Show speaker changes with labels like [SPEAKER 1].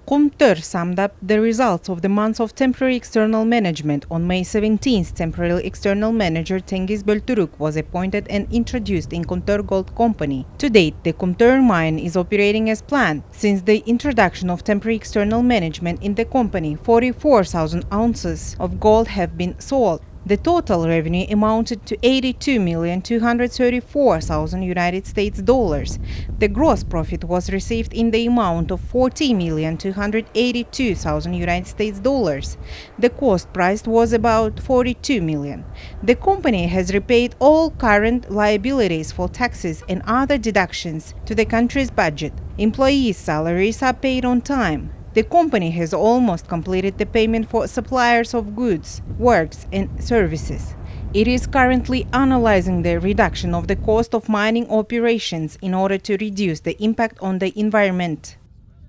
[SPEAKER 1] Kumtor summed up the results of the months of temporary external management. On May 17th, temporary external manager Tengiz Bölturuk was appointed and introduced in Kumtor Gold Company. To date, the Kumtor mine is operating as planned. Since the introduction of temporary external management in the company, 44,000 ounces of gold have been sold. The total revenue amounted to $82,234,000 United States dollars. The gross profit was received in the amount of $40,282,000 United States dollars. The cost price was about $42 million. The company has repaid all current liabilities for taxes and other deductions to the country's budget. Employees' salaries are paid on time. The company has almost completed the payment for suppliers of goods, works, and services. It is currently analyzing the reduction of the cost of mining operations in order to reduce the impact on the environment.